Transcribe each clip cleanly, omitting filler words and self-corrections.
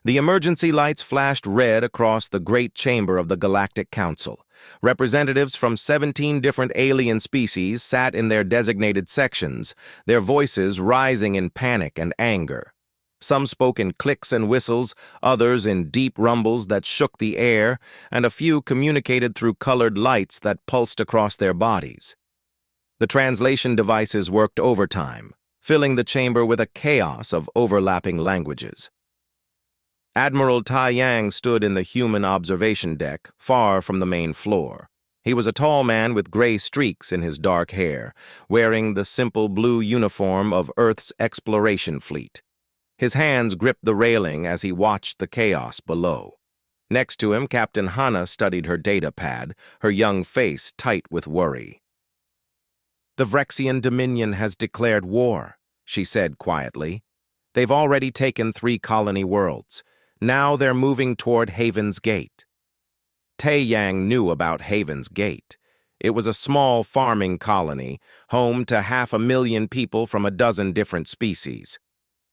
The emergency lights flashed red across the great chamber of the Galactic Council. Representatives from 17 different alien species sat in their designated sections, their voices rising in panic and anger. Some spoke in clicks and whistles, others in deep rumbles that shook the air, and a few communicated through colored lights that pulsed across their bodies. The translation devices worked overtime, filling the chamber with a chaos of overlapping languages. Admiral Tai Yang stood in the human observation deck, far from the main floor. He was a tall man with gray streaks in his dark hair, wearing the simple blue uniform of Earth's exploration fleet. His hands gripped the railing as he watched the chaos below. Next to him, Captain Hana studied her data pad, her young face tight with worry. "The Vrexian Dominion has declared war," she said quietly. "They've already taken 3 colony worlds. Now they're moving toward Haven's Gate." Tai Yang knew about Haven's Gate. It was a small farming colony, home to 500,000 people from a dozen different species.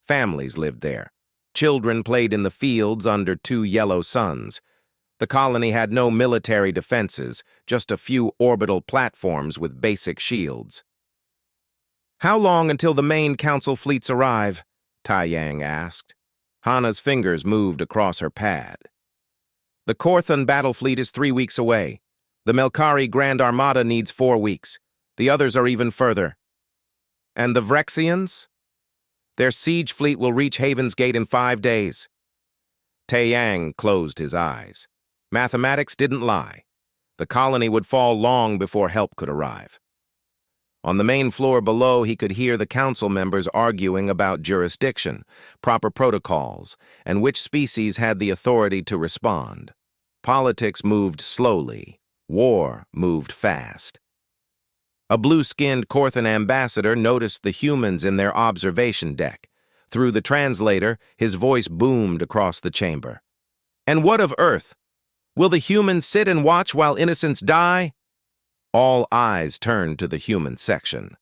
Families lived there. Children played in the fields under 2 yellow suns. The colony had no military defenses, just a few orbital platforms with basic shields. "How long until the main council fleets arrive?" Tai Yang asked. Hana's fingers moved across her pad. "The Korthon battle fleet is 3 weeks away. The Melkari Grand Armada needs 4 weeks. The others are even further." "And the Vrexians?" "Their siege fleet will reach Haven's Gate in 5 days. Tai Yang closed his eyes. Mathematics didn't lie. The colony would fall long before help could arrive. On the main floor below, he could hear the council members arguing about jurisdiction, proper protocols, and which species had the authority to respond. Politics moved slowly. War moved fast. A blue-skinned Korthon ambassador noticed the humans in their observation deck. Through the translator, his voice boomed across the chamber. "And what of Earth? Will the humans sit and watch while innocents die?" All eyes turned to the human section.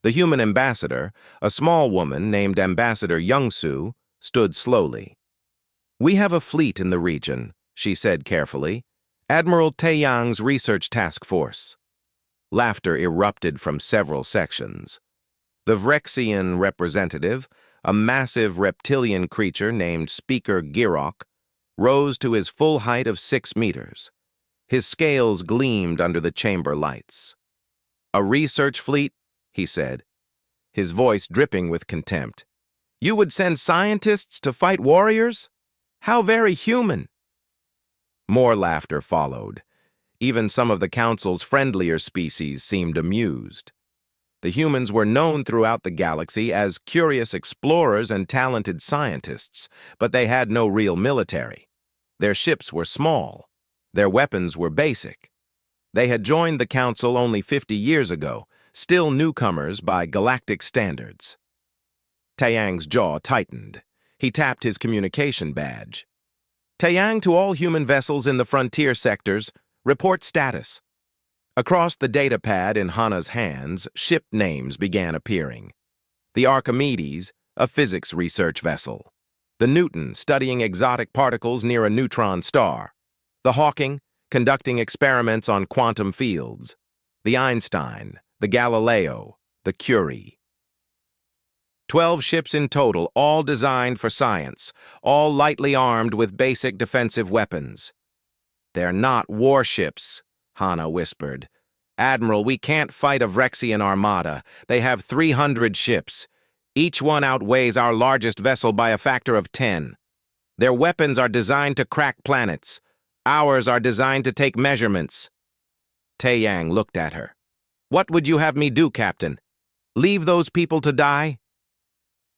The human ambassador, a small woman named Ambassador Youngsu, stood slowly. "We have a fleet in the region," she said carefully. "Admiral Taeyang's research task force." Laughter erupted from several sections. The Vrexian representative, a massive reptilian creature named Speaker Girok, rose to his full height of 6 meters. His scales gleamed under the chamber lights. "A research fleet?" he said, his voice dripping with contempt. "You would send scientists to fight warriors? How very human!" More laughter followed. Even some of the council's friendlier species seemed amused. The humans were known throughout the galaxy as curious explorers and talented scientists, but they had no real military. Their ships were small. Their weapons were basic. They had joined the council only 50 years ago, still newcomers by galactic standards. Taeyang's jaw tightened. He tapped his communication badge. "Taeyang to all human vessels in the frontier sectors, report status." Across the data pad in Hana's hands, ship names began appearing. The Archimedes, a physics research vessel. The Newton, studying exotic particles near a neutron star. The Hawking, conducting experiments on quantum fields. The Einstein, the Galileo, the Curie. 12 ships in total, all designed for science, all lightly armed with basic defensive weapons. "They're not warships," Hana whispered. "Admiral, we can't fight a Vrexian armada. They have 300 ships. Each one outweighs our largest vessel by a factor of 10. Their weapons are designed to crack planets. Ours are designed to take measurements." Taeyang looked at her. "What would you have me do, Captain? Leave those people to die?"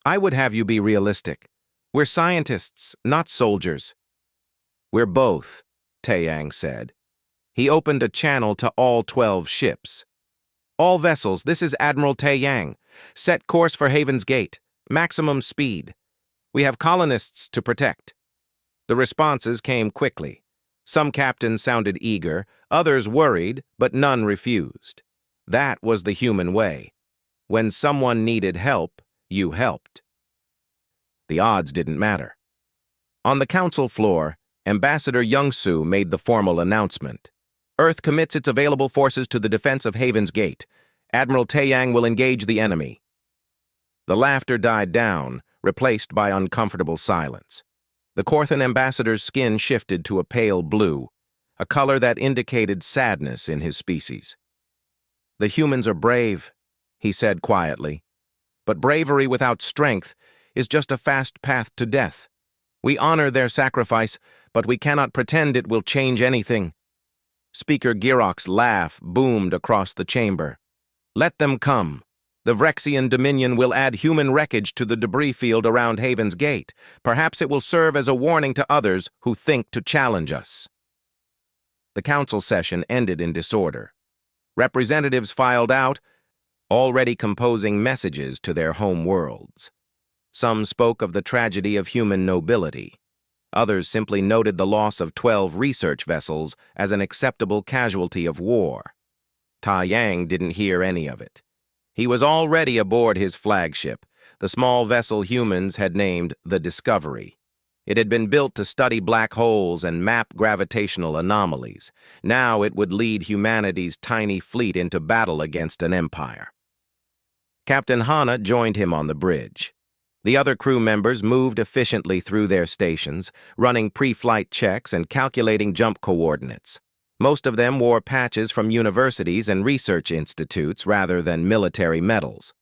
"I would have you be realistic. We're scientists, not soldiers." "We're both," Taeyang said. He opened a channel to all 12 ships. "All vessels, this is Admiral Taeyang. Set course for Haven's Gate. Maximum speed. We have colonists to protect." The responses came quickly. Some captains sounded eager, others worried, but none refused. That was the human way. When someone needed help, you helped. The odds didn't matter. On the council floor, Ambassador Youngsu made the formal announcement. Earth commits its available forces to the defense of Haven's Gate. Admiral Taeyang will engage the enemy. The laughter died down, replaced by uncomfortable silence. The Corthan ambassador's skin shifted to a pale blue, a color that indicated sadness in his species. "The humans are brave," he said quietly. "But bravery without strength is just a fast path to death. We honor their sacrifice, but we cannot pretend it will change anything." Speaker Girok's laugh boomed across the chamber. "Let them come. The Vrexian Dominion will add human wreckage to the debris field around Haven's Gate. Perhaps it will serve as a warning to others who think to challenge us." The council session ended in disorder. Representatives filed out, already composing messages to their home worlds. Some spoke of the tragedy of human nobility. Others simply noted the loss of 12 research vessels as an acceptable casualty of war. Taeyang didn't hear any of it. He was already aboard his flagship, the small vessel humans had named the Discovery. It had been built to study black holes and map gravitational anomalies. Now it would lead humanity's tiny fleet into battle against an empire. Captain Hana joined him on the bridge. The other crew members moved efficiently through their stations, running pre-flight checks and calculating jump coordinates. Most of them wore patches from universities and research institutes rather than military medals.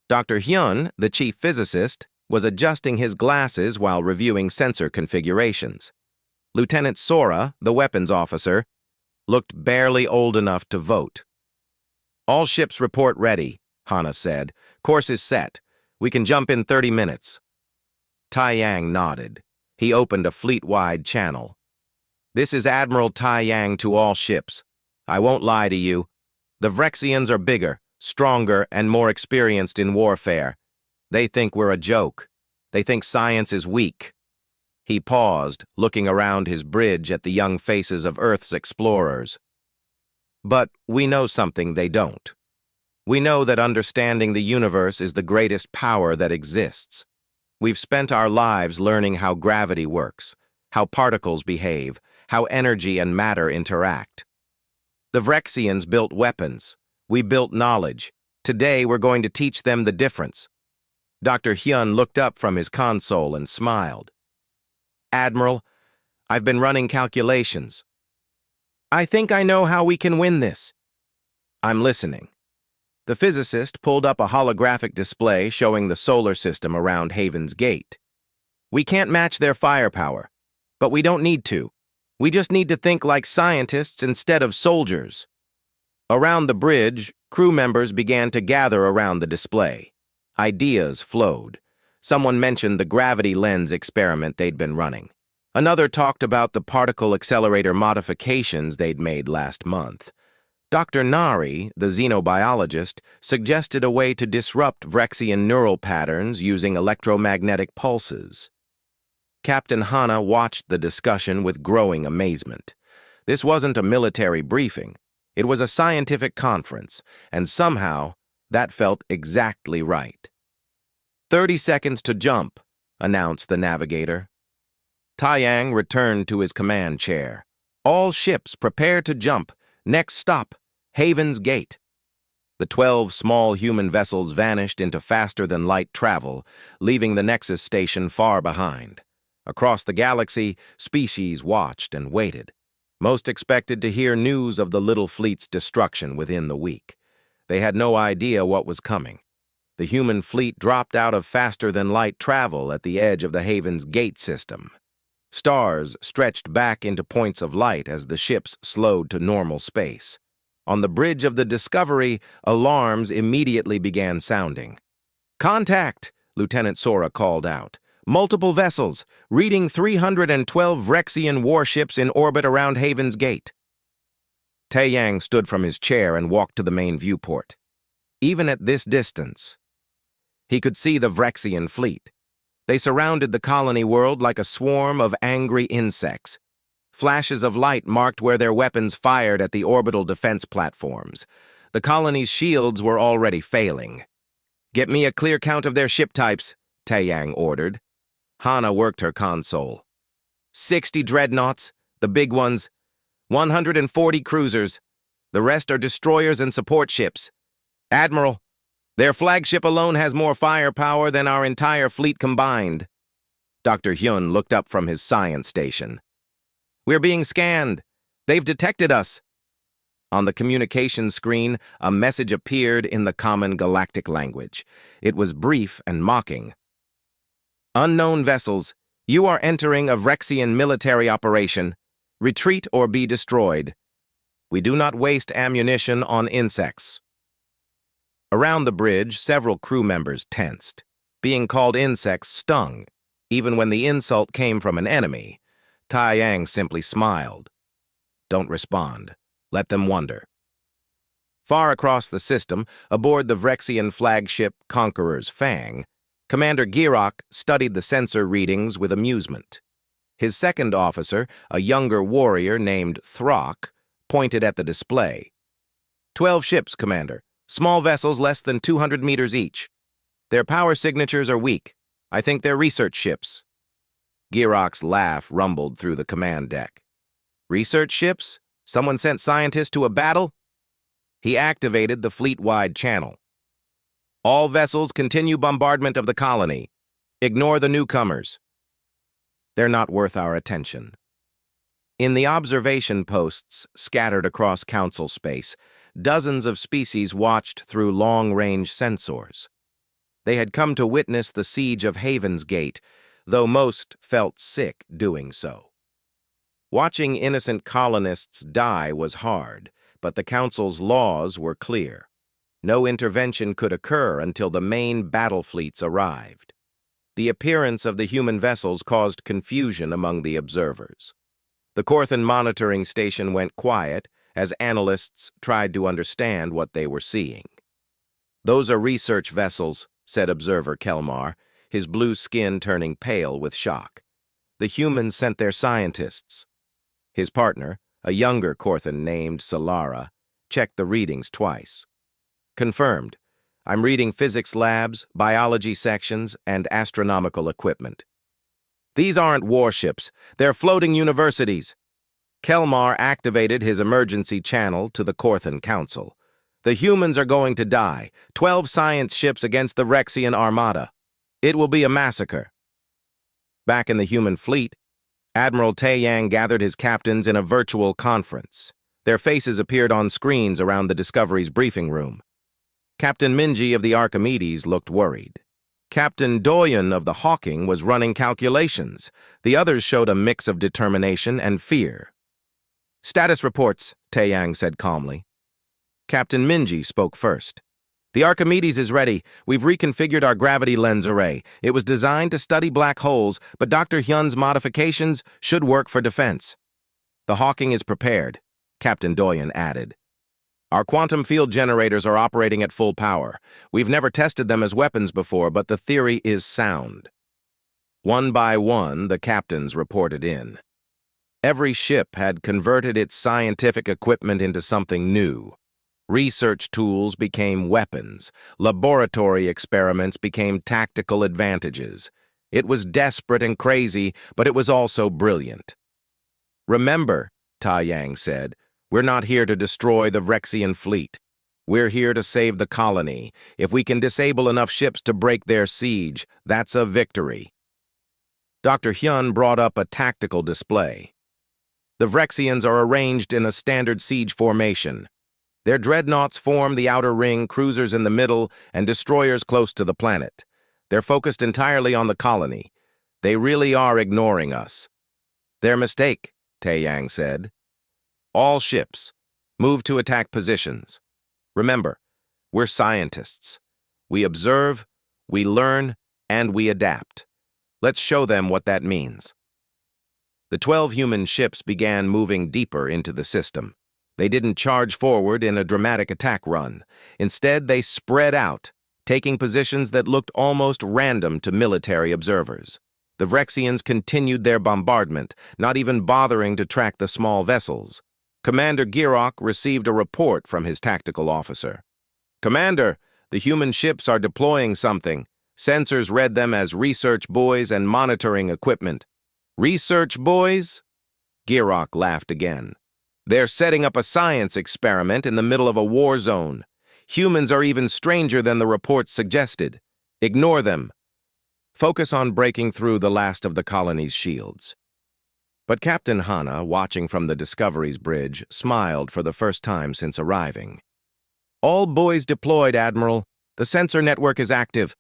Dr. Hyun, the chief physicist, was adjusting his glasses while reviewing sensor configurations. Lieutenant Sora, the weapons officer, looked barely old enough to vote. "All ships report ready," Hana said. "Course is set. We can jump in 30 minutes. Taeyang nodded. He opened a fleet-wide channel. "This is Admiral Taeyang to all ships. I won't lie to you. The Vrexians are bigger, stronger, and more experienced in warfare. They think we're a joke. They think science is weak." He paused, looking around his bridge at the young faces of Earth's explorers. "But we know something they don't. We know that understanding the universe is the greatest power that exists. We've spent our lives learning how gravity works, how particles behave, how energy and matter interact. The Vrexians built weapons. We built knowledge. Today we're going to teach them the difference." Dr. Hyun looked up from his console and smiled. "Admiral, I've been running calculations. I think I know how we can win this." "I'm listening." The physicist pulled up a holographic display showing the solar system around Haven's Gate. "We can't match their firepower, but we don't need to. We just need to think like scientists instead of soldiers." Around the bridge, crew members began to gather around the display. Ideas flowed. Someone mentioned the gravity lens experiment they'd been running. Another talked about the particle accelerator modifications they'd made last month. Dr. Nari, the xenobiologist, suggested a way to disrupt Vrexian neural patterns using electromagnetic pulses. Captain Hana watched the discussion with growing amazement. This wasn't a military briefing. It was a scientific conference, and somehow that felt exactly right. 30 seconds to jump," announced the navigator. Taeyang returned to his command chair. "All ships prepare to jump. Next stop, Haven's Gate." The 12 small human vessels vanished into faster-than-light travel, leaving the Nexus station far behind. Across the galaxy, species watched and waited. Most expected to hear news of the little fleet's destruction within the week. They had no idea what was coming. The human fleet dropped out of faster-than-light travel at the edge of the Haven's Gate system. Stars stretched back into points of light as the ships slowed to normal space. On the bridge of the Discovery, alarms immediately began sounding. "Contact!" Lieutenant Sora called out. "Multiple vessels, reading 312 Vrexian warships in orbit around Haven's Gate." Taeyang stood from his chair and walked to the main viewport. Even at this distance, he could see the Vrexian fleet. They surrounded the colony world like a swarm of angry insects. Flashes of light marked where their weapons fired at the orbital defense platforms. The colony's shields were already failing. "Get me a clear count of their ship types," Taeyang ordered. Hana worked her console. 60 dreadnoughts, the big ones, 140 cruisers. The rest are destroyers and support ships. Admiral, their flagship alone has more firepower than our entire fleet combined. Dr. Hyun looked up from his science station. We're being scanned. They've detected us. On the communication screen, a message appeared in the common galactic language. It was brief and mocking. Unknown vessels, you are entering a Vrexian military operation. Retreat or be destroyed. We do not waste ammunition on insects. Around the bridge, several crew members tensed. Being called insects stung, even when the insult came from an enemy. Tai Yang simply smiled. Don't respond. Let them wonder. Far across the system, aboard the Vrexian flagship Conqueror's Fang, Commander Girok studied the sensor readings with amusement. His second officer, a younger warrior named Throck, pointed at the display. 12 ships, Commander. Small vessels less than 200 meters each. Their power signatures are weak. I think they're research ships. Girok's laugh rumbled through the command deck. Research ships? Someone sent scientists to a battle? He activated the fleet-wide channel. All vessels continue bombardment of the colony. Ignore the newcomers. They're not worth our attention. In the observation posts scattered across Council space, dozens of species watched through long-range sensors. They had come to witness the siege of Haven's Gate, though most felt sick doing so. Watching innocent colonists die was hard, but the Council's laws were clear. No intervention could occur until the main battle fleets arrived. The appearance of the human vessels caused confusion among the observers. The Corthan monitoring station went quiet as analysts tried to understand what they were seeing. Those are research vessels, said observer Kelmar, his blue skin turning pale with shock. The humans sent their scientists. His partner, a younger Corthan named Solara, checked the readings twice. Confirmed. I'm reading physics labs, biology sections, and astronomical equipment. These aren't warships. They're floating universities. Kelmar activated his emergency channel to the Corthan Council. The humans are going to die. 12 science ships against the Vrexian Armada. It will be a massacre. Back in the human fleet, Admiral Taeyang gathered his captains in a virtual conference. Their faces appeared on screens around the Discovery's briefing room. Captain Minji of the Archimedes looked worried. Captain Doyen of the Hawking was running calculations. The others showed a mix of determination and fear. Status reports, Taeyang said calmly. Captain Minji spoke first. The Archimedes is ready. We've reconfigured our gravity lens array. It was designed to study black holes, but Dr. Hyun's modifications should work for defense. The Hawking is prepared, Captain Doyen added. Our quantum field generators are operating at full power. We've never tested them as weapons before, but the theory is sound. One by one, the captains reported in. Every ship had converted its scientific equipment into something new. Research tools became weapons. Laboratory experiments became tactical advantages. It was desperate and crazy, but it was also brilliant. Remember, Taeyang said, we're not here to destroy the Vrexian fleet. We're here to save the colony. If we can disable enough ships to break their siege, that's a victory. Dr. Hyun brought up a tactical display. The Vrexians are arranged in a standard siege formation. Their dreadnoughts form the outer ring, cruisers in the middle, and destroyers close to the planet. They're focused entirely on the colony. They really are ignoring us. Their mistake, Taeyang said. All ships, move to attack positions. Remember, we're scientists. We observe, we learn, and we adapt. Let's show them what that means. The 12 human ships began moving deeper into the system. They didn't charge forward in a dramatic attack run. Instead, they spread out, taking positions that looked almost random to military observers. The Vrexians continued their bombardment, not even bothering to track the small vessels. Commander Girok received a report from his tactical officer. Commander, the human ships are deploying something. Sensors read them as research buoys and monitoring equipment. Research, boys? Girok laughed again. They're setting up a science experiment in the middle of a war zone. Humans are even stranger than the reports suggested. Ignore them. Focus on breaking through the last of the colony's shields. But Captain Hana, watching from the Discovery's bridge, smiled for the first time since arriving. All buoys deployed, Admiral. The sensor network is active.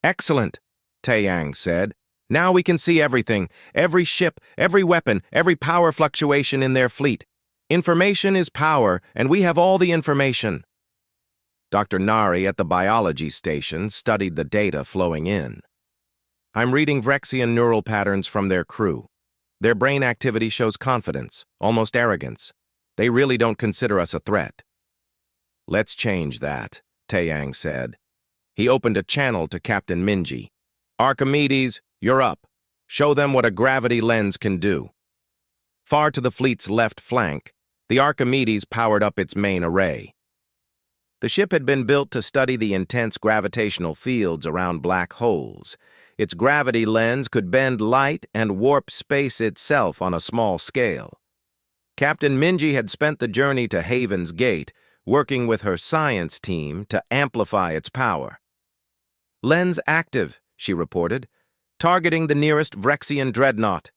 Excellent, Taeyang said. Now we can see everything, every ship, every weapon, every power fluctuation in their fleet. Information is power, and we have all the information. Dr. Nari at the biology station studied the data flowing in. I'm reading Vrexian neural patterns from their crew. Their brain activity shows confidence, almost arrogance. They really don't consider us a threat. Let's change that, Taeyang said. He opened a channel to Captain Minji. Archimedes, you're up. Show them what a gravity lens can do. Far to the fleet's left flank, the Archimedes powered up its main array. The ship had been built to study the intense gravitational fields around black holes. Its gravity lens could bend light and warp space itself on a small scale. Captain Minji had spent the journey to Haven's Gate, working with her science team to amplify its power. Lens active, she reported, targeting the nearest Vrexian dreadnought.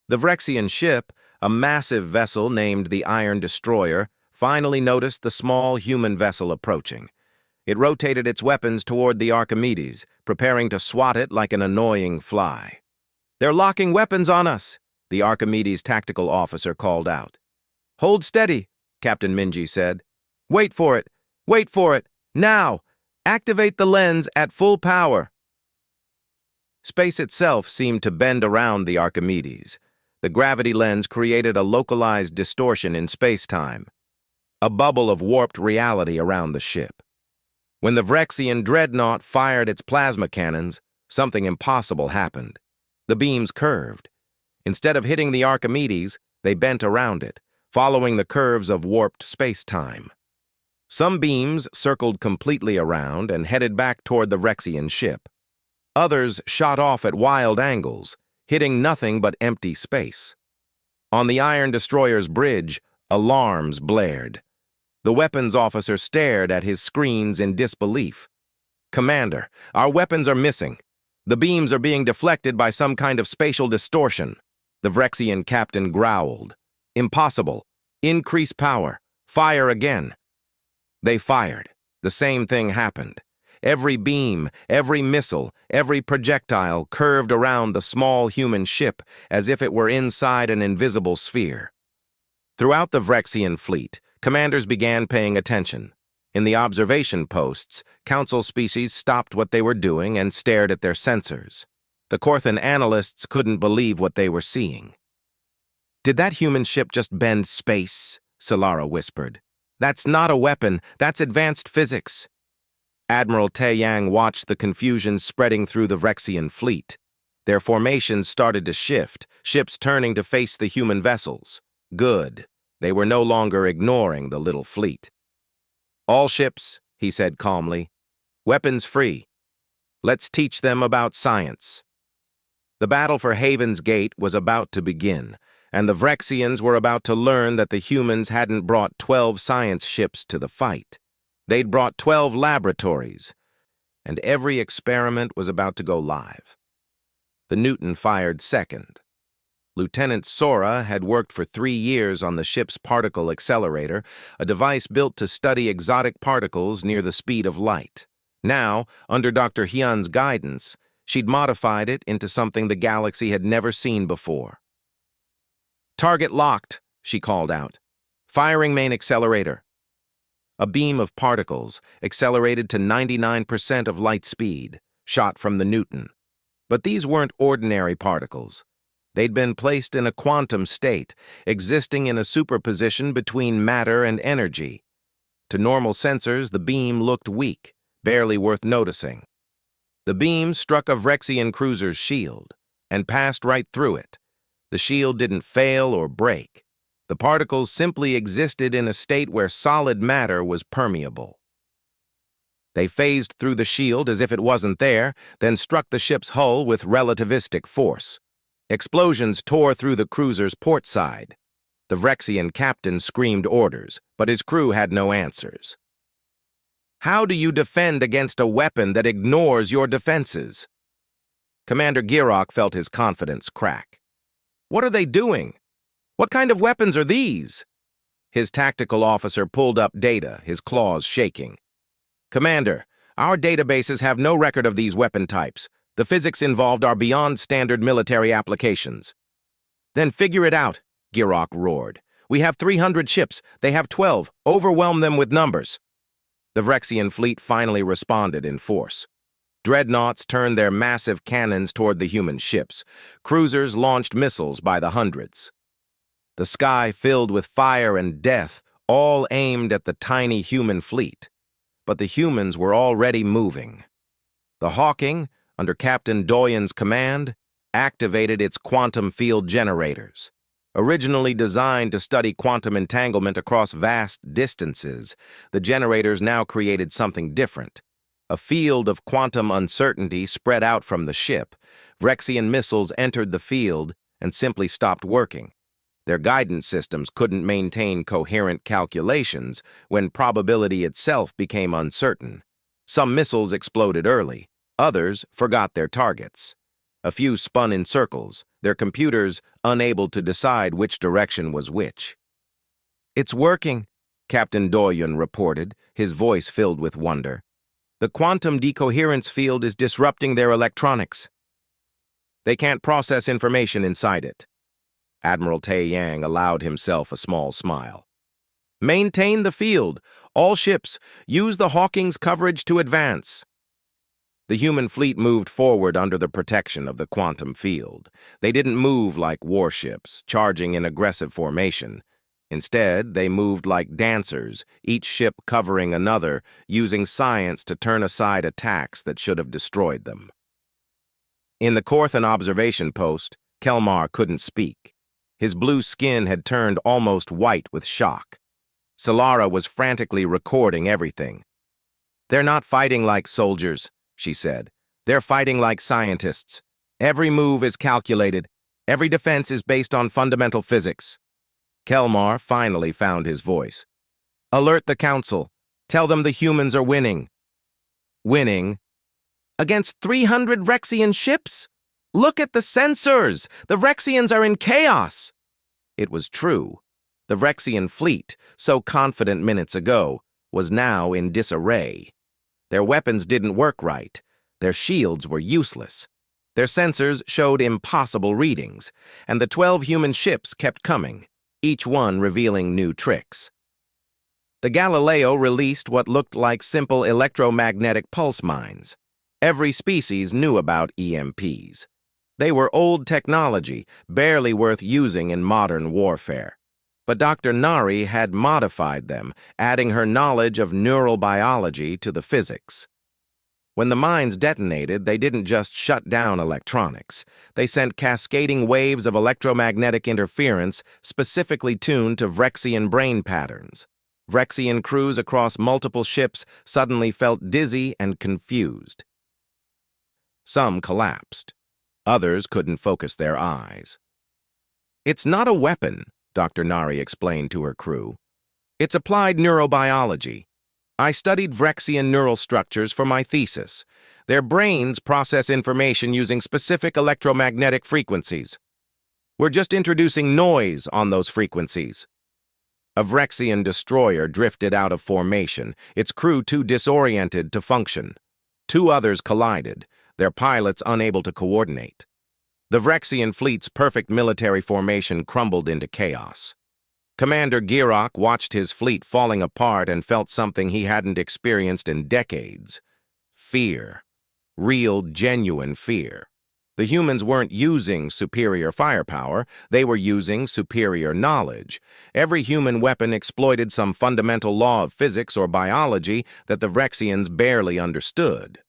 The Vrexian ship, a massive vessel named the Iron Destroyer, finally noticed the small human vessel approaching. It rotated its weapons toward the Archimedes, preparing to swat it like an annoying fly. They're locking weapons on us, the Archimedes tactical officer called out. Hold steady, Captain Minji said. Wait for it, now! Activate the lens at full power. Space itself seemed to bend around the Archimedes. The gravity lens created a localized distortion in space-time, a bubble of warped reality around the ship. When the Vrexian dreadnought fired its plasma cannons, something impossible happened. The beams curved. Instead of hitting the Archimedes, they bent around it, following the curves of warped space-time. Some beams circled completely around and headed back toward the Vrexian ship. Others shot off at wild angles, hitting nothing but empty space. On the Iron Destroyer's bridge, alarms blared. The weapons officer stared at his screens in disbelief. Commander, our weapons are missing. The beams are being deflected by some kind of spatial distortion. The Vrexian captain growled. Impossible. Increase power. Fire again. They fired. The same thing happened. Every beam, every missile, every projectile curved around the small human ship as if it were inside an invisible sphere. Throughout the Vrexian fleet, commanders began paying attention. In the observation posts, council species stopped what they were doing and stared at their sensors. The Korthan analysts couldn't believe what they were seeing. Did that human ship just bend space? Solara whispered. That's not a weapon, that's advanced physics. Admiral Taeyang watched the confusion spreading through the Vrexian fleet. Their formations started to shift, ships turning to face the human vessels. Good. They were no longer ignoring the little fleet. All ships, he said calmly. Weapons free. Let's teach them about science. The battle for Haven's Gate was about to begin, and the Vrexians were about to learn that the humans hadn't brought 12 science ships to the fight. They'd brought 12 laboratories, and every experiment was about to go live. The Newton fired second. Lieutenant Sora had worked for 3 years on the ship's particle accelerator, a device built to study exotic particles near the speed of light. Now, under Dr. Hyun's guidance, she'd modified it into something the galaxy had never seen before. Target locked, she called out. Firing main accelerator. A beam of particles, accelerated to 99% of light speed, shot from the Newton. But these weren't ordinary particles. They'd been placed in a quantum state, existing in a superposition between matter and energy. To normal sensors, the beam looked weak, barely worth noticing. The beam struck a Vrexian cruiser's shield and passed right through it. The shield didn't fail or break. The particles simply existed in a state where solid matter was permeable. They phased through the shield as if it wasn't there, then struck the ship's hull with relativistic force. Explosions tore through the cruiser's port side. The Vrexian captain screamed orders, but his crew had no answers. How do you defend against a weapon that ignores your defenses? Commander Girok felt his confidence crack. What are they doing? What kind of weapons are these? His tactical officer pulled up data, his claws shaking. Commander, our databases have no record of these weapon types. The physics involved are beyond standard military applications. Then figure it out, Girok roared. We have 300 ships. They have 12. Overwhelm them with numbers. The Vrexian fleet finally responded in force. Dreadnoughts turned their massive cannons toward the human ships. Cruisers launched missiles by the hundreds. The sky filled with fire and death, all aimed at the tiny human fleet. But the humans were already moving. The Hawking, under Captain Doyen's command, activated its quantum field generators. Originally designed to study quantum entanglement across vast distances, the generators now created something different. A field of quantum uncertainty spread out from the ship. Vrexian missiles entered the field and simply stopped working. Their guidance systems couldn't maintain coherent calculations when probability itself became uncertain. Some missiles exploded early. Others forgot their targets. A few spun in circles, their computers unable to decide which direction was which. It's working, Captain Doyen reported, his voice filled with wonder. The quantum decoherence field is disrupting their electronics. They can't process information inside it. Admiral Tai Yang allowed himself a small smile. Maintain the field. All ships, use the Hawking's coverage to advance. The human fleet moved forward under the protection of the quantum field. They didn't move like warships, charging in aggressive formation. Instead, they moved like dancers, each ship covering another, using science to turn aside attacks that should have destroyed them. In the Corthan observation post, Kelmar couldn't speak. His blue skin had turned almost white with shock. Solara was frantically recording everything. They're not fighting like soldiers, she said. They're fighting like scientists. Every move is calculated. Every defense is based on fundamental physics. Kelmar finally found his voice. Alert the council. Tell them the humans are winning. Winning? Against 300 Vrexian ships? Look at the sensors! The Vrexians are in chaos! It was true. The Vrexian fleet, so confident minutes ago, was now in disarray. Their weapons didn't work right. Their shields were useless. Their sensors showed impossible readings, and the 12 human ships kept coming, each one revealing new tricks. The Galileo released what looked like simple electromagnetic pulse mines. Every species knew about EMPs. They were old technology, barely worth using in modern warfare. But Dr. Nari had modified them, adding her knowledge of neural biology to the physics. When the mines detonated, they didn't just shut down electronics. They sent cascading waves of electromagnetic interference specifically tuned to Vrexian brain patterns. Vrexian crews across multiple ships suddenly felt dizzy and confused. Some collapsed. Others couldn't focus their eyes. It's not a weapon, Dr. Nari explained to her crew. It's applied neurobiology. I studied Vrexian neural structures for my thesis. Their brains process information using specific electromagnetic frequencies. We're just introducing noise on those frequencies. A Vrexian destroyer drifted out of formation, its crew too disoriented to function. 2 others collided, their pilots unable to coordinate. The Vrexian fleet's perfect military formation crumbled into chaos. Commander Girok watched his fleet falling apart and felt something he hadn't experienced in decades. Fear. Real, genuine fear. The humans weren't using superior firepower, they were using superior knowledge. Every human weapon exploited some fundamental law of physics or biology that the Vrexians barely understood.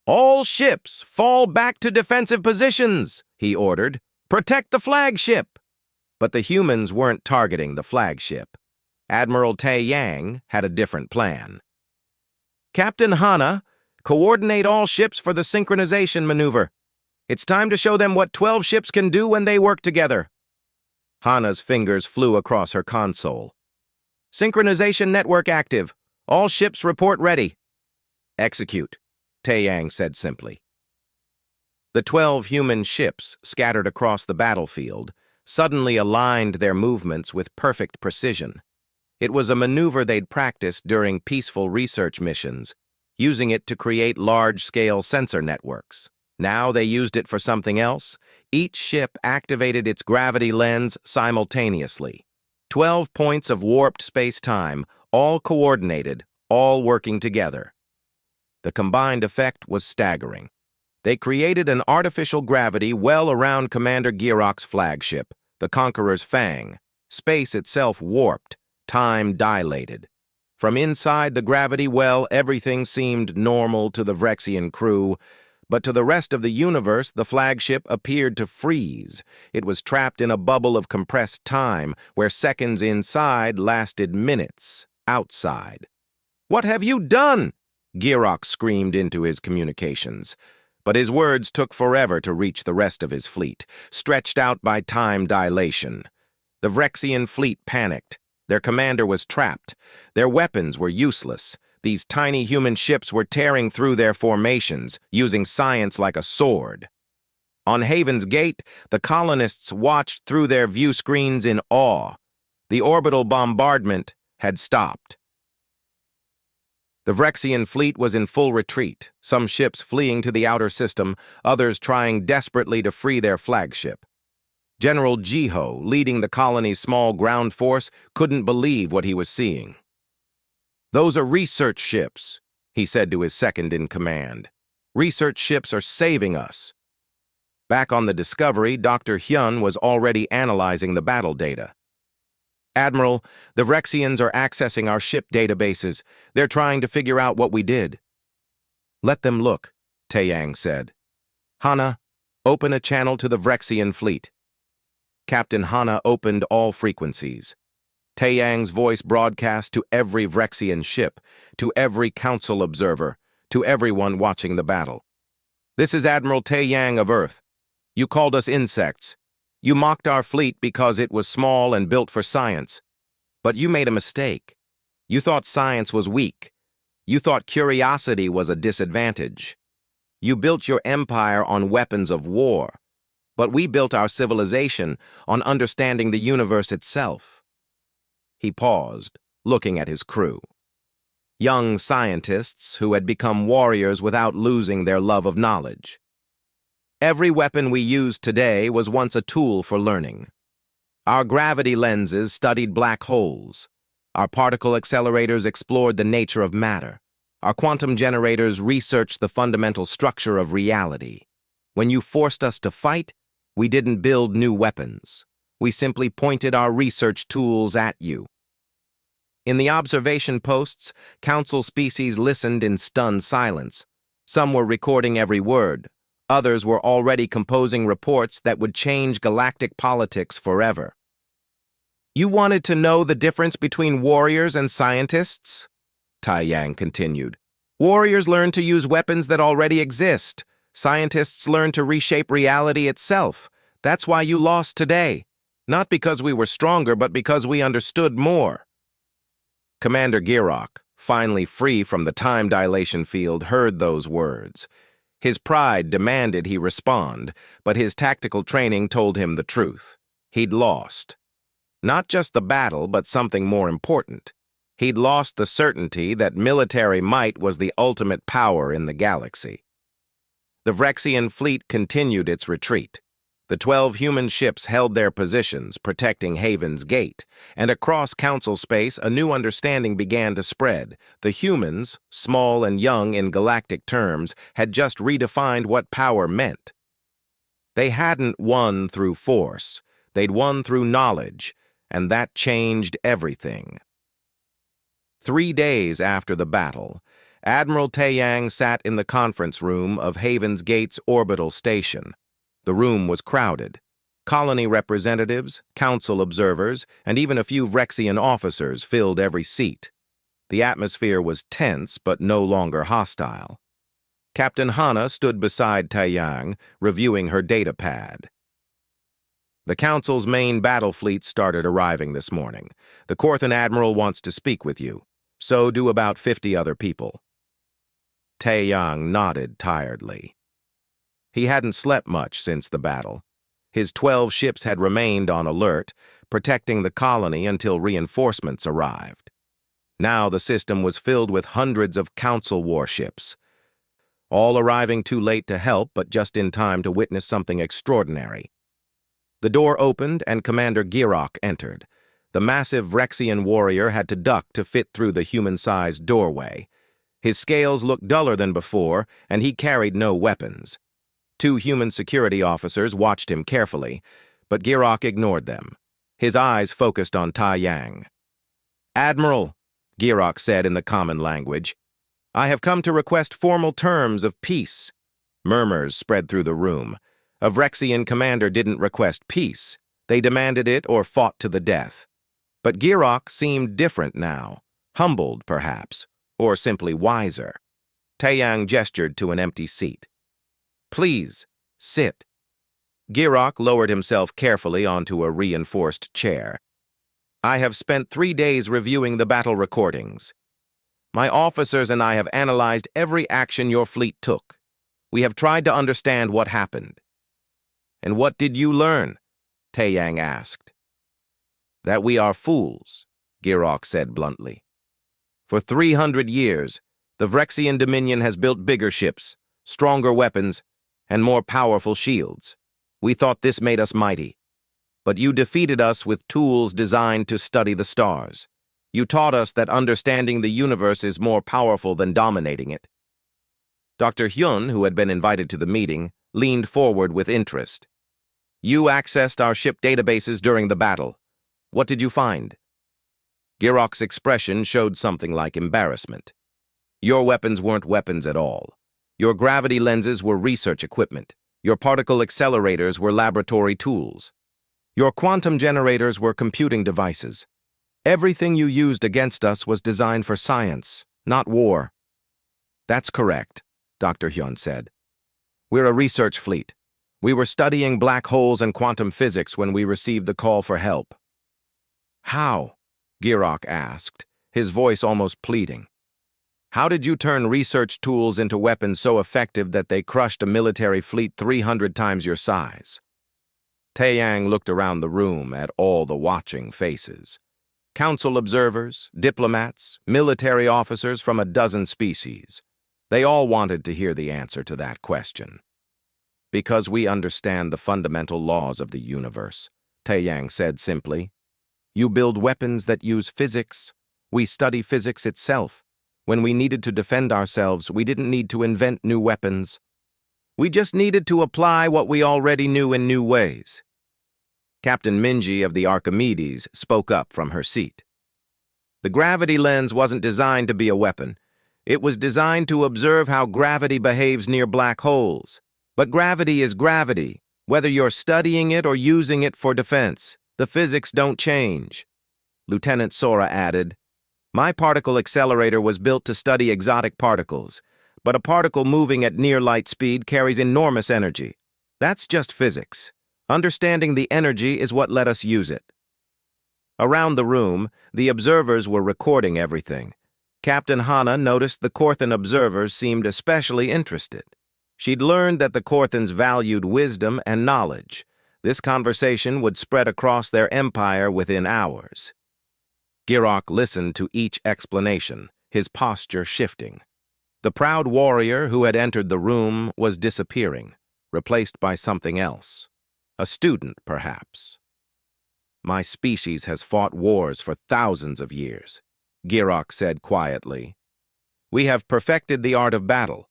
All ships, fall back to defensive positions, he ordered. Protect the flagship. But the humans weren't targeting the flagship. Admiral Tai Yang had a different plan. Captain Hana, coordinate all ships for the synchronization maneuver. It's time to show them what 12 ships can do when they work together. Hana's fingers flew across her console. Synchronization network active. All ships report ready. Execute, Taeyang said simply. The 12 human ships scattered across the battlefield suddenly aligned their movements with perfect precision. It was a maneuver they'd practiced during peaceful research missions, using it to create large-scale sensor networks. Now they used it for something else. Each ship activated its gravity lens simultaneously. 12 points of warped space-time, all coordinated, all working together. The combined effect was staggering. They created an artificial gravity well around Commander Gierok's flagship, the Conqueror's Fang. Space itself warped, time dilated. From inside the gravity well, everything seemed normal to the Vrexian crew, but to the rest of the universe, the flagship appeared to freeze. It was trapped in a bubble of compressed time, where seconds inside lasted minutes outside. "What have you done?" Gierok screamed into his communications. But his words took forever to reach the rest of his fleet, stretched out by time dilation. The Vrexian fleet panicked. Their commander was trapped. Their weapons were useless. These tiny human ships were tearing through their formations, using science like a sword. On Haven's Gate, the colonists watched through their view screens in awe. The orbital bombardment had stopped. The Vrexian fleet was in full retreat, some ships fleeing to the outer system, others trying desperately to free their flagship. General Jiho, leading the colony's small ground force, couldn't believe what he was seeing. "Those are research ships," he said to his second-in-command. "Research ships are saving us." Back on the Discovery, Dr. Hyun was already analyzing the battle data. "Admiral, the Vrexians are accessing our ship databases. They're trying to figure out what we did." "Let them look," Taeyang said. "Hana, open a channel to the Vrexian fleet." Captain Hana opened all frequencies. Taeyang's voice broadcast to every Vrexian ship, to every council observer, to everyone watching the battle. "This is Admiral Taeyang of Earth. You called us insects. You mocked our fleet because it was small and built for science. But you made a mistake. You thought science was weak. You thought curiosity was a disadvantage. You built your empire on weapons of war. But we built our civilization on understanding the universe itself." He paused, looking at his crew. Young scientists who had become warriors without losing their love of knowledge. "Every weapon we use today was once a tool for learning. Our gravity lenses studied black holes. Our particle accelerators explored the nature of matter. Our quantum generators researched the fundamental structure of reality. When you forced us to fight, we didn't build new weapons. We simply pointed our research tools at you." In the observation posts, Council species listened in stunned silence. Some were recording every word. Others were already composing reports that would change galactic politics forever. "You wanted to know the difference between warriors and scientists?" Taeyang continued. "Warriors learn to use weapons that already exist. Scientists learn to reshape reality itself. That's why you lost today. Not because we were stronger, but because we understood more." Commander Gierok, finally free from the time dilation field, heard those words. His pride demanded he respond, but his tactical training told him the truth. He'd lost. Not just the battle, but something more important. He'd lost the certainty that military might was the ultimate power in the galaxy. The Vrexian fleet continued its retreat. The 12 human ships held their positions, protecting Haven's Gate, and across Council space a new understanding began to spread. The humans, small and young in galactic terms, had just redefined what power meant. They hadn't won through force, they'd won through knowledge, and that changed everything. 3 days after the battle, Admiral Taeyang sat in the conference room of Haven's Gate's orbital station. The room was crowded. Colony representatives, council observers, and even a few Vrexian officers filled every seat. The atmosphere was tense but no longer hostile. Captain Hana stood beside Taeyang, reviewing her data pad. The Council's main battle fleet started arriving this morning. The Korthan Admiral wants to speak with you. So do about 50 other people. Taeyang nodded tiredly. He hadn't slept much since the battle. His 12 ships had remained on alert, protecting the colony until reinforcements arrived. Now the system was filled with hundreds of Council warships, all arriving too late to help but just in time to witness something extraordinary. The door opened and Commander Girok entered. The massive Rexian warrior had to duck to fit through the human-sized doorway. His scales looked duller than before, and he carried no weapons. 2 human security officers watched him carefully, but Girok ignored them. His eyes focused on Taeyang. "Admiral," Girok said in the common language, "I have come to request formal terms of peace." Murmurs spread through the room. A Rexian commander didn't request peace. They demanded it or fought to the death. But Girok seemed different now, humbled perhaps, or simply wiser. Taeyang gestured to an empty seat. "Please, sit." Girok lowered himself carefully onto a reinforced chair. "I have spent 3 days reviewing the battle recordings. My officers and I have analyzed every action your fleet took. We have tried to understand what happened." "And what did you learn?" Taeyang asked. "That we are fools," Girok said bluntly. "For 300 years, the Vrexian Dominion has built bigger ships, stronger weapons, and more powerful shields. We thought this made us mighty. But you defeated us with tools designed to study the stars. You taught us that understanding the universe is more powerful than dominating it." Dr. Hyun, who had been invited to the meeting, leaned forward with interest. "You accessed our ship databases during the battle. What did you find?" Girok's expression showed something like embarrassment. "Your weapons weren't weapons at all. Your gravity lenses were research equipment. Your particle accelerators were laboratory tools. Your quantum generators were computing devices. Everything you used against us was designed for science, not war." "That's correct," Dr. Hyun said. "We're a research fleet. We were studying black holes and quantum physics when we received the call for help." "How?" Girok asked, his voice almost pleading. "How did you turn research tools into weapons so effective that they crushed a military fleet 300 times your size?" Taeyang looked around the room at all the watching faces. Council observers, diplomats, military officers from a dozen species. They all wanted to hear the answer to that question. "Because we understand the fundamental laws of the universe," Taeyang said simply. "You build weapons that use physics. We study physics itself. When we needed to defend ourselves, we didn't need to invent new weapons. We just needed to apply what we already knew in new ways." Captain Minji of the Archimedes spoke up from her seat. "The gravity lens wasn't designed to be a weapon. It was designed to observe how gravity behaves near black holes. But gravity is gravity, whether you're studying it or using it for defense. The physics don't change." Lieutenant Sora added, "My particle accelerator was built to study exotic particles, but a particle moving at near light speed carries enormous energy. That's just physics. Understanding the energy is what let us use it." Around the room, the observers were recording everything. Captain Hana noticed the Korthan observers seemed especially interested. She'd learned that the Korthans valued wisdom and knowledge. This conversation would spread across their empire within hours. Girok listened to each explanation, his posture shifting. The proud warrior who had entered the room was disappearing, replaced by something else. A student, perhaps. "My species has fought wars for thousands of years," Girok said quietly. "We have perfected the art of battle.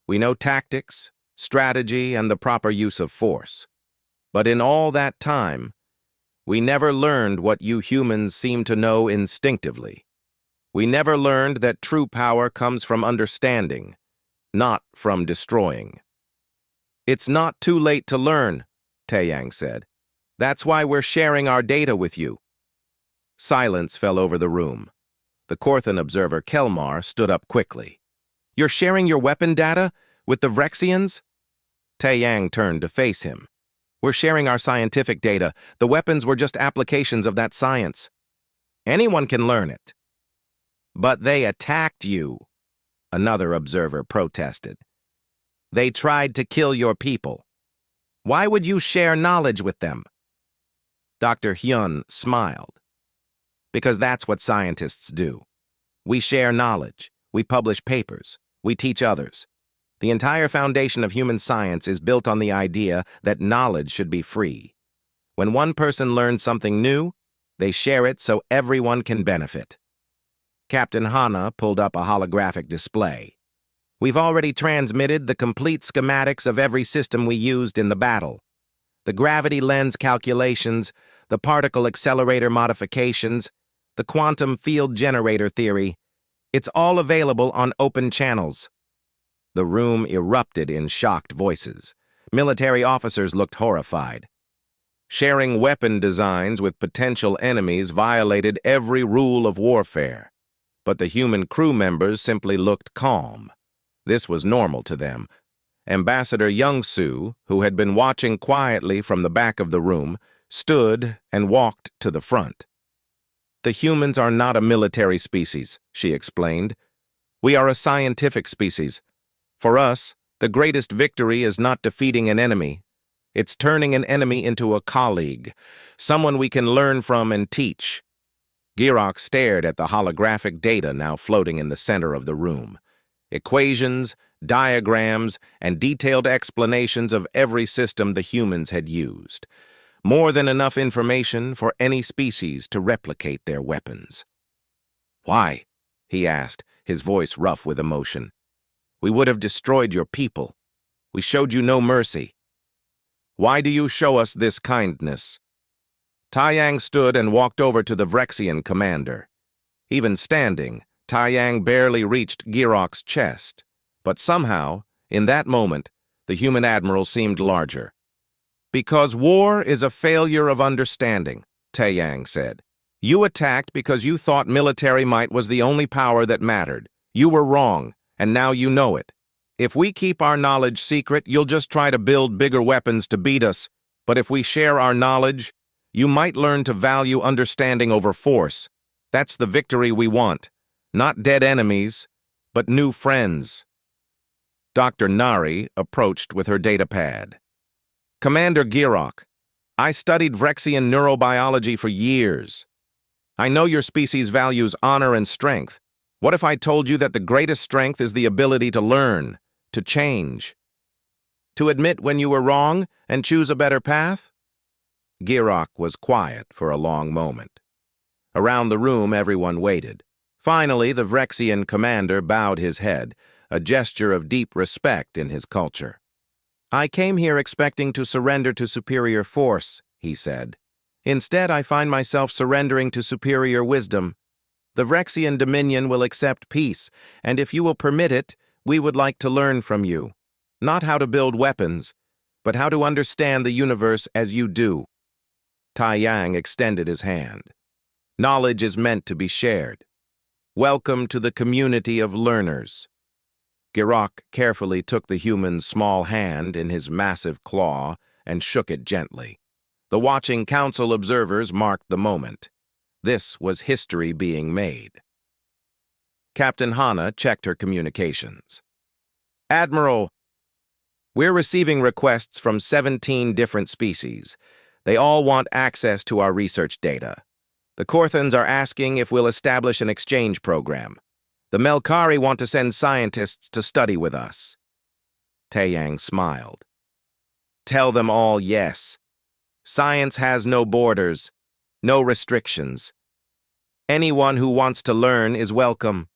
We know tactics, strategy, and the proper use of force. But in all that time, we never learned what you humans seem to know instinctively. We never learned that true power comes from understanding, not from destroying." "It's not too late to learn," Taeyang said. "That's why we're sharing our data with you." Silence fell over the room. The Korthan observer Kelmar stood up quickly. "You're sharing your weapon data? With the Vrexians? Tae-Yang turned to face him. We're sharing our scientific data. The weapons were just applications of that science. Anyone can learn it. But they attacked you, another observer protested. They tried to kill your people. Why would you share knowledge with them? Dr. Hyun smiled. Because that's what scientists do. We share knowledge. We publish papers. We teach others. The entire foundation of human science is built on the idea that knowledge should be free. When one person learns something new, they share it so everyone can benefit. Captain Hana pulled up a holographic display. We've already transmitted the complete schematics of every system we used in the battle. The gravity lens calculations, the particle accelerator modifications, the quantum field generator theory. It's all available on open channels. The room erupted in shocked voices. Military officers looked horrified. Sharing weapon designs with potential enemies violated every rule of warfare. But the human crew members simply looked calm. This was normal to them. Ambassador Young-soo, who had been watching quietly from the back of the room, stood and walked to the front. The humans are not a military species, she explained. We are a scientific species. For us, the greatest victory is not defeating an enemy. It's turning an enemy into a colleague, someone we can learn from and teach. Girok stared at the holographic data now floating in the center of the room. Equations, diagrams, and detailed explanations of every system the humans had used. More than enough information for any species to replicate their weapons. Why? He asked, his voice rough with emotion. We would have destroyed your people. We showed you no mercy. Why do you show us this kindness? Tae-Yang stood and walked over to the Vrexian commander. Even standing, Tae-Yang barely reached Girok's chest. But somehow, in that moment, the human admiral seemed larger. Because war is a failure of understanding, Tae-Yang said. You attacked because you thought military might was the only power that mattered. You were wrong, and now you know it. If we keep our knowledge secret, you'll just try to build bigger weapons to beat us. But if we share our knowledge, you might learn to value understanding over force. That's the victory we want. Not dead enemies, but new friends. Dr. Nari approached with her datapad. Commander Girok, I studied Vrexian neurobiology for years. I know your species values honor and strength. What if I told you that the greatest strength is the ability to learn, to change, to admit when you were wrong and choose a better path? Girok was quiet for a long moment. Around the room, everyone waited. Finally, the Vrexian commander bowed his head, a gesture of deep respect in his culture. I came here expecting to surrender to superior force, he said. Instead, I find myself surrendering to superior wisdom. The Vrexian Dominion will accept peace, and if you will permit it, we would like to learn from you. Not how to build weapons, but how to understand the universe as you do. Tae-Yang extended his hand. Knowledge is meant to be shared. Welcome to the community of learners. Girok carefully took the human's small hand in his massive claw and shook it gently. The watching council observers marked the moment. This was history being made. Captain Hana checked her communications. Admiral, we're receiving requests from 17 different species. They all want access to our research data. The Korthans are asking if we'll establish an exchange program. The Melkari want to send scientists to study with us. Tae-Yang smiled. Tell them all yes. Science has no borders, no restrictions. Anyone who wants to learn is welcome.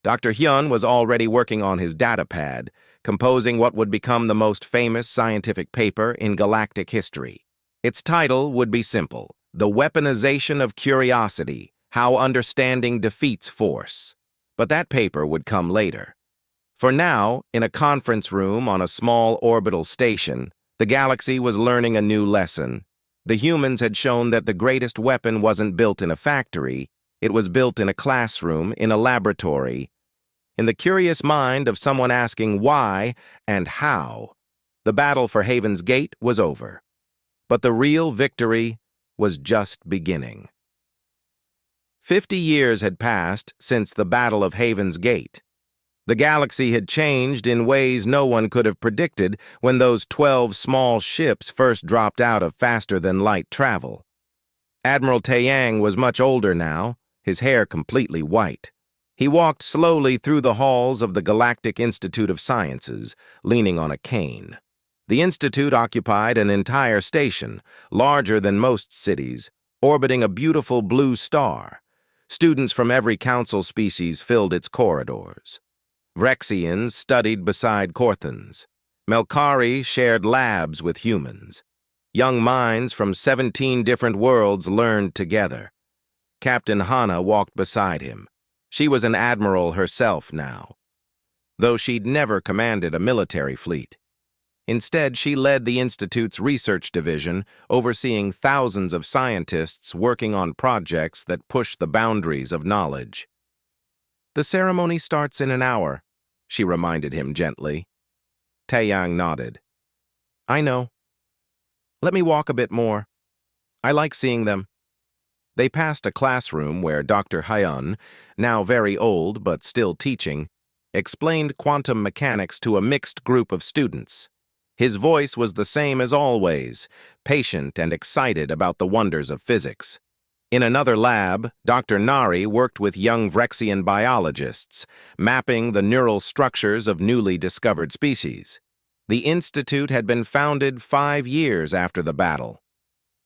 Dr. Hyun was already working on his datapad, composing what would become the most famous scientific paper in galactic history. Its title would be simple: The Weaponization of Curiosity, How Understanding Defeats Force. But that paper would come later. For now, in a conference room on a small orbital station, the galaxy was learning a new lesson. The humans had shown that the greatest weapon wasn't built in a factory, it was built in a classroom, in a laboratory, In the curious mind of someone asking why and how, the battle for Haven's Gate was over. But the real victory was just beginning. 50 years had passed since the Battle of Haven's Gate. The galaxy had changed in ways no one could have predicted when those 12 small ships first dropped out of faster-than-light travel. Admiral Taeyang was much older now, his hair completely white. He walked slowly through the halls of the Galactic Institute of Sciences, leaning on a cane. The institute occupied an entire station, larger than most cities, orbiting a beautiful blue star. Students from every council species filled its corridors. Vrexians studied beside Korthans. Melkari shared labs with humans. Young minds from 17 different worlds learned together. Captain Hana walked beside him. She was an admiral herself now, though she'd never commanded a military fleet. Instead, she led the Institute's research division, overseeing thousands of scientists working on projects that push the boundaries of knowledge. "The ceremony starts in an hour," she reminded him gently. Taeyang nodded. "I know. Let me walk a bit more. I like seeing them." They passed a classroom where Dr. Hyun, now very old but still teaching, explained quantum mechanics to a mixed group of students. His voice was the same as always, patient and excited about the wonders of physics. In another lab, Dr. Nari worked with young Vrexian biologists, mapping the neural structures of newly discovered species. The Institute had been founded 5 years after the battle.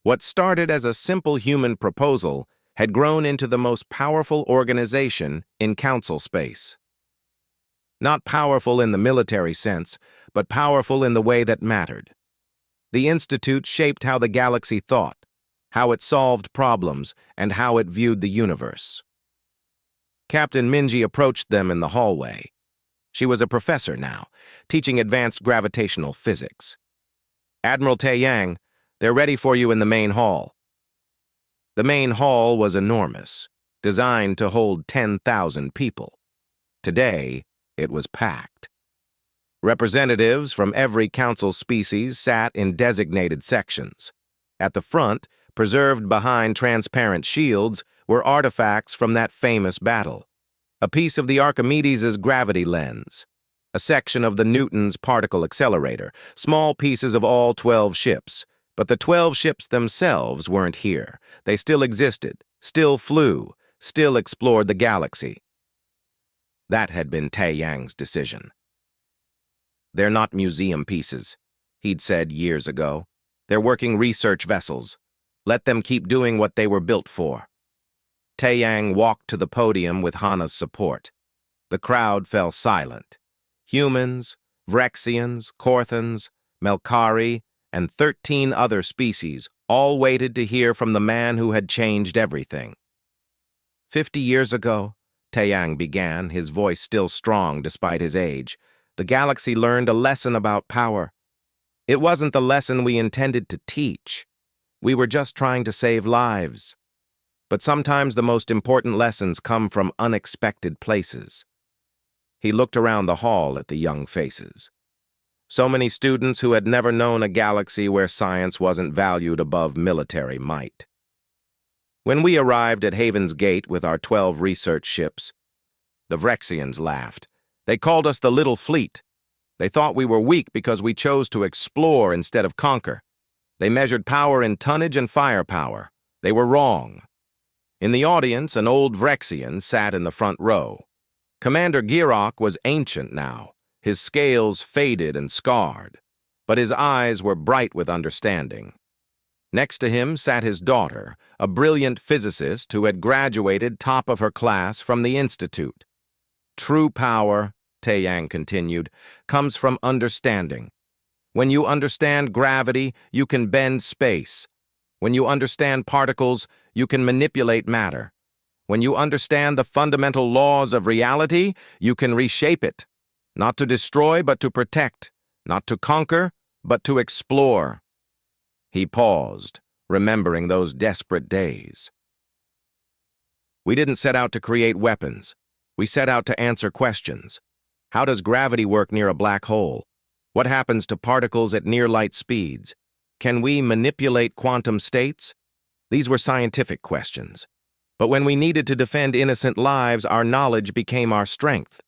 What started as a simple human proposal had grown into the most powerful organization in council space. Not powerful in the military sense, but powerful in the way that mattered. The Institute shaped how the galaxy thought, how it solved problems, and how it viewed the universe. Captain Minji approached them in the hallway. She was a professor now, teaching advanced gravitational physics. "Admiral Taeyang, they're ready for you in the main hall." The main hall was enormous, designed to hold 10,000 people. Today, it was packed. Representatives from every council species sat in designated sections. At the front, preserved behind transparent shields, were artifacts from that famous battle. A piece of the Archimedes' gravity lens, a section of the Newton's particle accelerator, small pieces of all 12 ships. But the 12 ships themselves weren't here. They still existed, still flew, still explored the galaxy. That had been Taeyang's decision. "They're not museum pieces," he'd said years ago. "They're working research vessels. Let them keep doing what they were built for." Taeyang walked to the podium with Hana's support. The crowd fell silent. Humans, Vrexians, Korthans, Melkari, and 13 other species all waited to hear from the man who had changed everything. 50 years ago, Taeyang began, his voice still strong despite his age, the galaxy learned a lesson about power. It wasn't the lesson we intended to teach. We were just trying to save lives. But sometimes the most important lessons come from unexpected places. He looked around the hall at the young faces. So many students who had never known a galaxy where science wasn't valued above military might. When we arrived at Haven's Gate with our 12 research ships, the Vrexians laughed. They called us the Little Fleet. They thought we were weak because we chose to explore instead of conquer. They measured power in tonnage and firepower. They were wrong. In the audience, an old Vrexian sat in the front row. Commander Girok was ancient now. His scales faded and scarred, but his eyes were bright with understanding. Next to him sat his daughter, a brilliant physicist who had graduated top of her class from the Institute. "True power," Taeyang continued, "comes from understanding. When you understand gravity, you can bend space. When you understand particles, you can manipulate matter. When you understand the fundamental laws of reality, you can reshape it. Not to destroy, but to protect. Not to conquer, but to explore." He paused, remembering those desperate days. "We didn't set out to create weapons. We set out to answer questions. How does gravity work near a black hole? What happens to particles at near-light speeds? Can we manipulate quantum states? These were scientific questions. But when we needed to defend innocent lives, our knowledge became our strength.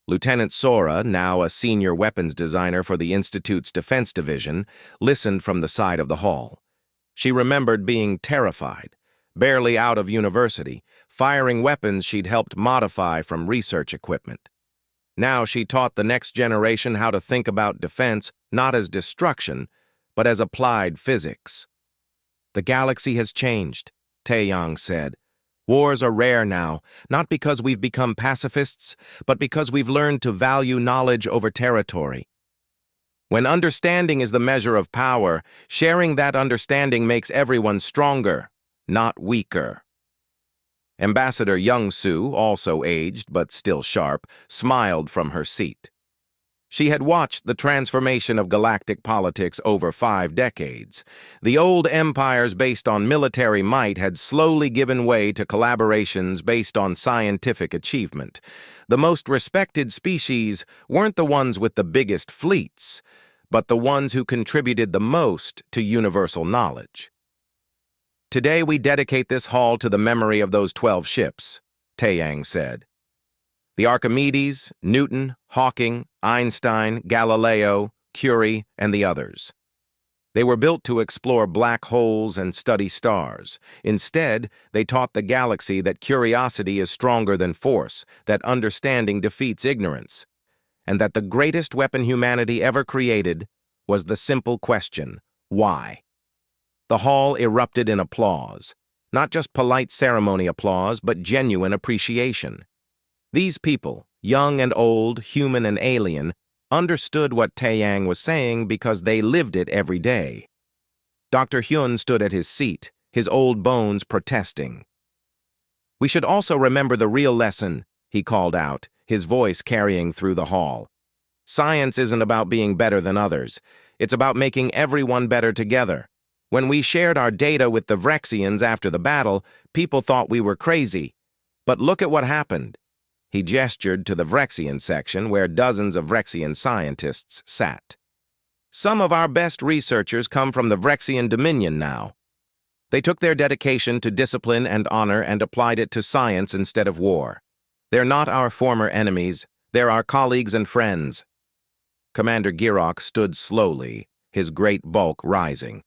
Lieutenant Sora, now a senior weapons designer for the Institute's Defense Division, listened from the side of the hall. She remembered being terrified, barely out of university, firing weapons she'd helped modify from research equipment. Now she taught the next generation how to think about defense not as destruction, but as applied physics. The galaxy has changed, Taeyang said. Wars are rare now, not because we've become pacifists, but because we've learned to value knowledge over territory. When understanding is the measure of power, sharing that understanding makes everyone stronger, not weaker. Ambassador Young-Soo, also aged but still sharp, smiled from her seat. She had watched the transformation of galactic politics over 5 decades. The old empires based on military might had slowly given way to collaborations based on scientific achievement. The most respected species weren't the ones with the biggest fleets, but the ones who contributed the most to universal knowledge. Today we dedicate this hall to the memory of those 12 ships, Taeyang said. The Archimedes, Newton, Hawking, Einstein, Galileo, Curie, and the others. They were built to explore black holes and study stars. Instead, they taught the galaxy that curiosity is stronger than force, that understanding defeats ignorance, and that the greatest weapon humanity ever created was the simple question, why? The hall erupted in applause, not just polite ceremony applause, but genuine appreciation. These people, young and old, human and alien, understood what Taeyang was saying because they lived it every day. Dr. Hyun stood at his seat, his old bones protesting. We should also remember the real lesson, he called out, his voice carrying through the hall. Science isn't about being better than others. It's about making everyone better together. When we shared our data with the Vrexians after the battle, people thought we were crazy. But look at what happened. He gestured to the Vrexian section where dozens of Vrexian scientists sat. Some of our best researchers come from the Vrexian Dominion now. They took their dedication to discipline and honor and applied it to science instead of war. They're not our former enemies, they're our colleagues and friends. Commander Girok stood slowly, his great bulk rising.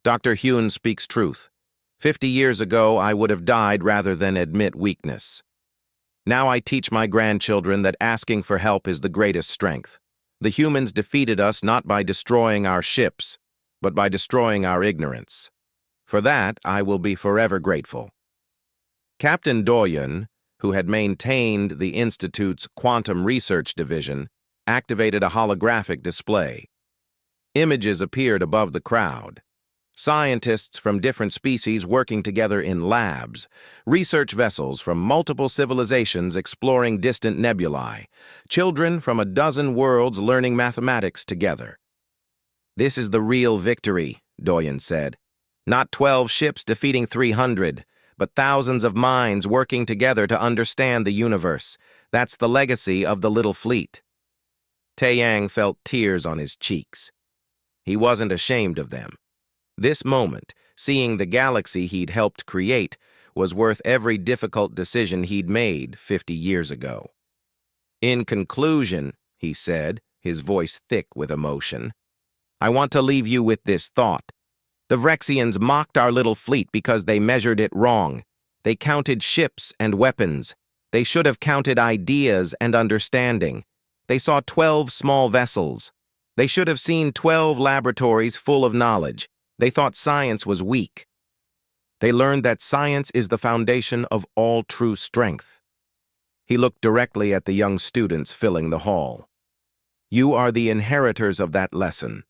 Dr. Hyun speaks truth. 50 years ago, I would have died rather than admit weakness. Now I teach my grandchildren that asking for help is the greatest strength. The humans defeated us not by destroying our ships, but by destroying our ignorance. For that, I will be forever grateful. Captain Doyen, who had maintained the Institute's Quantum Research Division, activated a holographic display. Images appeared above the crowd. Scientists from different species working together in labs, research vessels from multiple civilizations exploring distant nebulae, children from a dozen worlds learning mathematics together. This is the real victory, Doyen said. Not 12 ships defeating 300, but thousands of minds working together to understand the universe. That's the legacy of the little fleet. Taeyang felt tears on his cheeks. He wasn't ashamed of them. This moment, seeing the galaxy he'd helped create, was worth every difficult decision he'd made 50 years ago. In conclusion, he said, his voice thick with emotion, I want to leave you with this thought. The Vrexians mocked our little fleet because they measured it wrong. They counted ships and weapons. They should have counted ideas and understanding. They saw 12 small vessels. They should have seen 12 laboratories full of knowledge. They thought science was weak. They learned that science is the foundation of all true strength. He looked directly at the young students filling the hall. You are the inheritors of that lesson.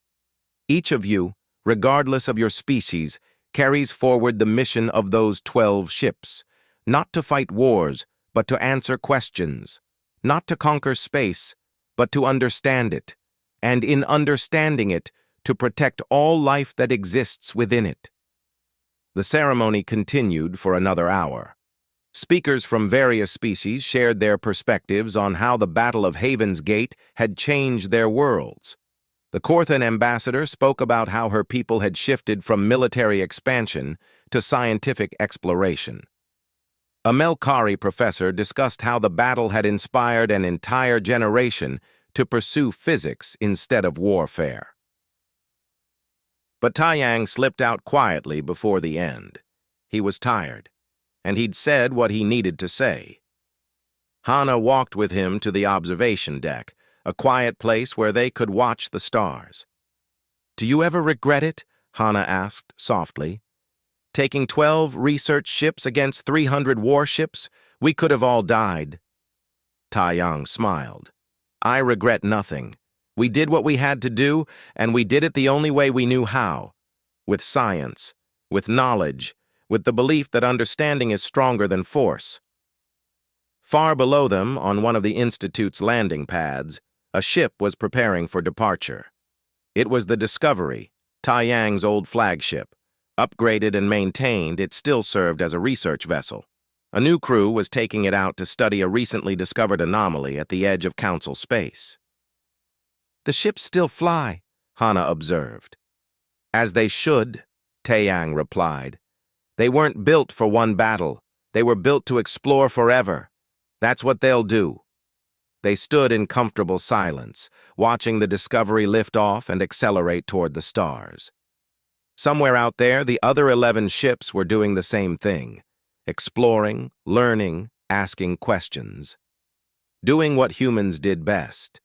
Each of you, regardless of your species, carries forward the mission of those 12 ships, not to fight wars, but to answer questions, not to conquer space, but to understand it, and in understanding it, to protect all life that exists within it. The ceremony continued for another hour. Speakers from various species shared their perspectives on how the Battle of Haven's Gate had changed their worlds. The Corthan ambassador spoke about how her people had shifted from military expansion to scientific exploration. A Melkari professor discussed how the battle had inspired an entire generation to pursue physics instead of warfare. But Taiyang slipped out quietly before the end. He was tired, and he'd said what he needed to say. Hana walked with him to the observation deck, a quiet place where they could watch the stars. "Do you ever regret it?" Hana asked softly. "Taking 12 research ships against 300 warships? We could have all died." Taiyang smiled. "I regret nothing. We did what we had to do, and we did it the only way we knew how. With science, with knowledge, with the belief that understanding is stronger than force." Far below them, on one of the Institute's landing pads, a ship was preparing for departure. It was the Discovery, Taiyang's old flagship. Upgraded and maintained, it still served as a research vessel. A new crew was taking it out to study a recently discovered anomaly at the edge of Council space. "The ships still fly," Hana observed. "As they should," Taiyang replied. "They weren't built for one battle. They were built to explore forever. That's what they'll do." They stood in comfortable silence, watching the Discovery lift off and accelerate toward the stars. Somewhere out there, the other 11 ships were doing the same thing, exploring, learning, asking questions. Doing what humans did best.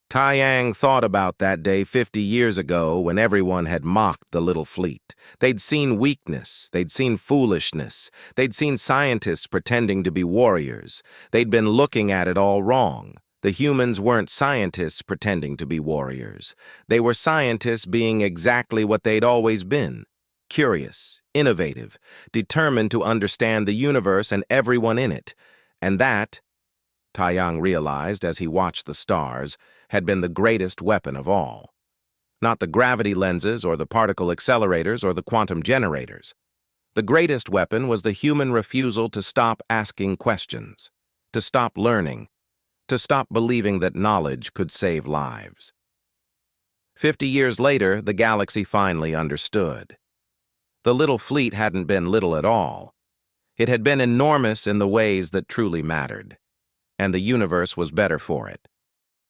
Taiyang thought about that day 50 years ago when everyone had mocked the little fleet. They'd seen weakness, they'd seen foolishness, they'd seen scientists pretending to be warriors. They'd been looking at it all wrong. The humans weren't scientists pretending to be warriors. They were scientists being exactly what they'd always been. Curious, innovative, determined to understand the universe and everyone in it. And that, Taiyang realized as he watched the stars, had been the greatest weapon of all. Not the gravity lenses or the particle accelerators or the quantum generators. The greatest weapon was the human refusal to stop asking questions, to stop learning, to stop believing that knowledge could save lives. 50 years later, the galaxy finally understood. The little fleet hadn't been little at all. It had been enormous in the ways that truly mattered, and the universe was better for it.